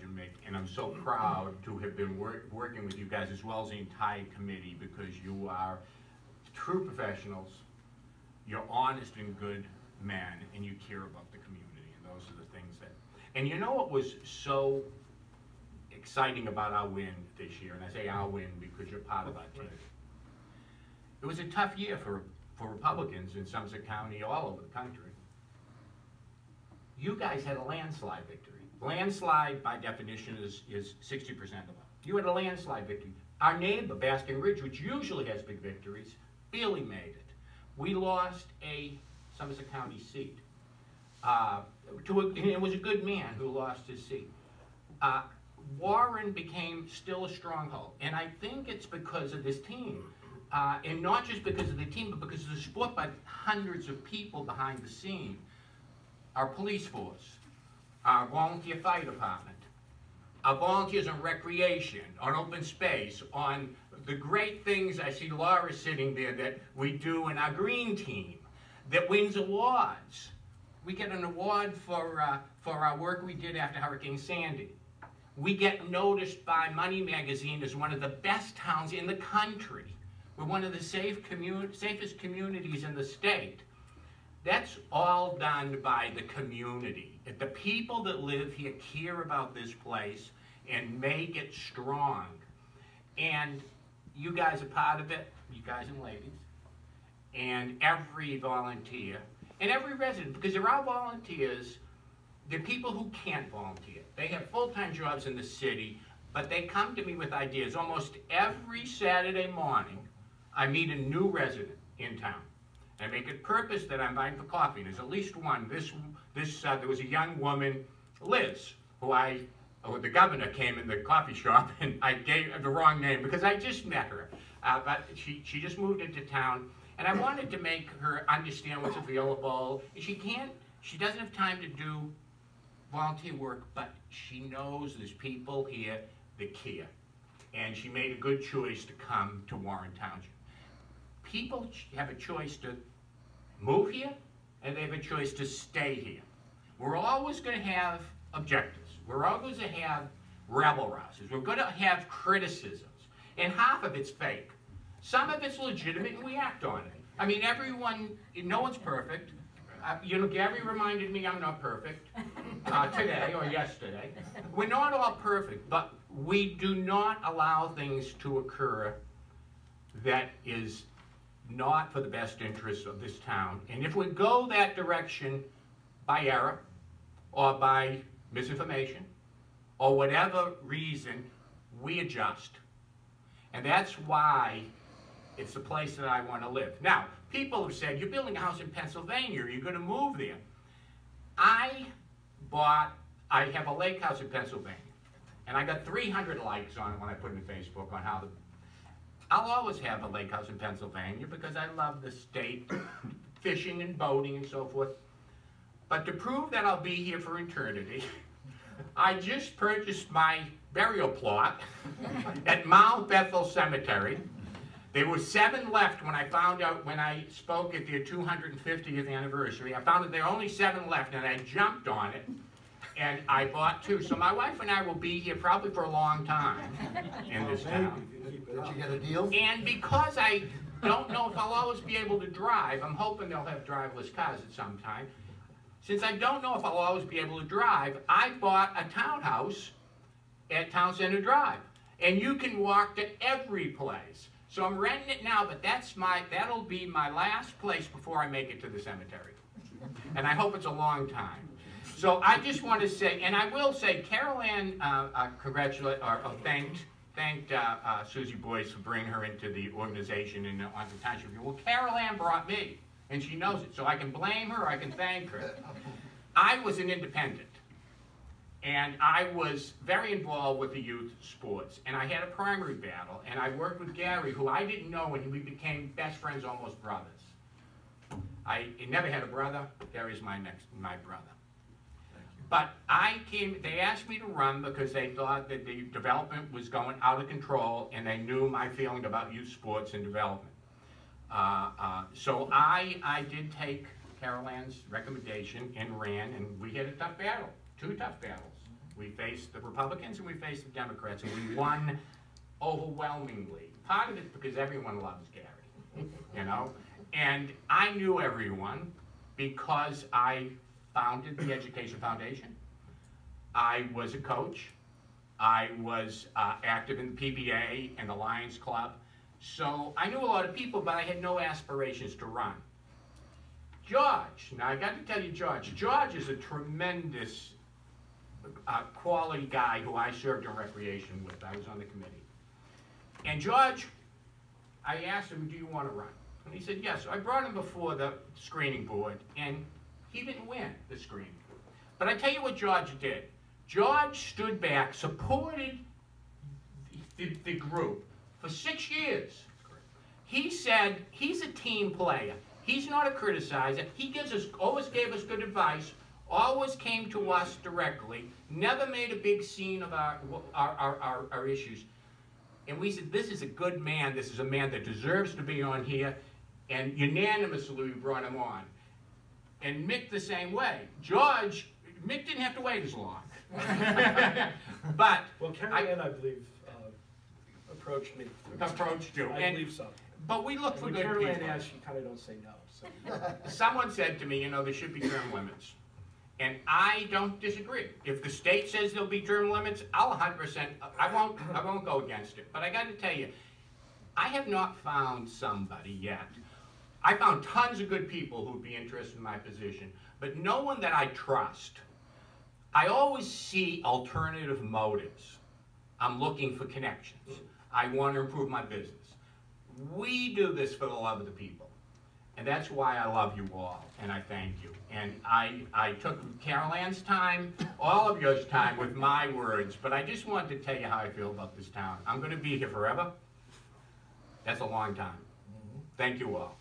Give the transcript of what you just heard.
Sergeant Mick, and I'm so proud to have been working with you guys as well as the entire committee, because you are true professionals, you're honest and good men, and you care about the community, and those are the things that, and you know what was so exciting about our win this year, and I say our win because you're part of our team. It was a tough year for Republicans in Somerset County, all over the country. You guys had a landslide victory. Landslide, by definition, is 60% of it. You had a landslide victory. Our neighbor, Basking Ridge, which usually has big victories, barely made it. We lost a Somerset County seat. It was a good man who lost his seat. Warren became still a stronghold, and I think it's because of this team. And not just because of the team, but because of the support by hundreds of people behind the scene. Our police force, our volunteer fire department, our volunteers on recreation, on open space, on the great things, I see Laura sitting there, that we do in our green team, that wins awards. We get an award for our work we did after Hurricane Sandy. We get noticed by Money Magazine as one of the best towns in the country. We're one of the safest communities in the state. That's all done by the community. If the people that live here care about this place and make it strong. And you guys are part of it, you guys and ladies, and every volunteer, and every resident, because there are volunteers, there are people who can't volunteer. They have full-time jobs in the city, but they come to me with ideas. Almost every Saturday morning, I meet a new resident in town. I make it purpose that I'm buying for coffee. And there's at least one. There was a young woman, Liz, who the governor came in the coffee shop, and I gave her the wrong name because I just met her. But she just moved into town, and I wanted to make her understand what's available. She doesn't have time to do volunteer work, but she knows there's people here that care. And she made a good choice to come to Warren Township. People have a choice to move here, and they have a choice to stay here. We're always going to have objectives. We're always going to have rabble-rousers. We're going to have criticisms, and half of it's fake. Some of it's legitimate, and we act on it. I mean, no one's perfect. Gary reminded me I'm not perfect today or yesterday. We're not all perfect, but we do not allow things to occur that is not for the best interests of this town. And if we go that direction by error or by misinformation or whatever reason, we adjust. And that's why it's the place that I want to live. Now, people have said, you're building a house in Pennsylvania, you're going to move there. I have a lake house in Pennsylvania, and I got 300 likes on it when I put it in Facebook on how I'll always have a lake house in Pennsylvania because I love the state, fishing and boating and so forth. But to prove that I'll be here for eternity, I just purchased my burial plot at Mount Bethel Cemetery. There were 7 left when I found out, when I spoke at their 250th anniversary. I found that there are only 7 left, and I jumped on it, and I bought 2. So my wife and I will be here probably for a long time in this town. Did you get a deal? And because I don't know if I'll always be able to drive, I'm hoping they'll have driverless cars at some time. Since I don't know if I'll always be able to drive, I bought a townhouse at Town Center Drive. And you can walk to every place. So I'm renting it now, but that'll be my last place before I make it to the cemetery. And I hope it's a long time. So I just want to say, and I will say, Carol Ann thanked Susie Boyce for bringing her into the organization and on the township. Well, Carol Ann brought me, and she knows it, so I can blame her or I can thank her. I was an independent, and I was very involved with the youth sports, and I had a primary battle, and I worked with Gary, who I didn't know, and we became best friends, almost brothers. I never had a brother. Gary's my brother. But they asked me to run because they thought that the development was going out of control, and they knew my feeling about youth sports and development. So I did take Carol Ann's recommendation and ran, and we had a tough battle, 2 tough battles We faced the Republicans and we faced the Democrats, and we won overwhelmingly. Part of it's because everyone loves Gary, you know? And I knew everyone because I founded the Education Foundation. I was a coach. I was active in the PBA and the Lions Club. So I knew a lot of people, but I had no aspirations to run. George, now I got to tell you George is a tremendous quality guy who I served in recreation with. I was on the committee. And George, I asked him, do you want to run? And he said, yes. So I brought him before the screening board, and he didn't win the screening. But I tell you what George did. George stood back, supported the group for 6 years. He said he's a team player. He's not a criticizer. He always gave us good advice, always came to us directly, never made a big scene of our issues. And we said, this is a good man. This is a man that deserves to be on here. And unanimously we brought him on. And Mick the same way. Mick didn't have to wait as long. But well, Carrie Ann, I believe, approached me. Approached you. I believe so. But we look for good people. When Carrie Ann asked, you kind of don't say no. So. Someone said to me, you know, there should be term limits. And I don't disagree. If the state says there'll be term limits, I'll 100%, I won't go against it. But I got to tell you, I have not found somebody yet. I found tons of good people who'd be interested in my position, but no one that I trust. I always see alternative motives. I'm looking for connections. I want to improve my business. We do this for the love of the people. And that's why I love you all, and I thank you. And I took Carol Ann's time, all of yours time with my words, but I just wanted to tell you how I feel about this town. I'm going to be here forever. That's a long time. Thank you all.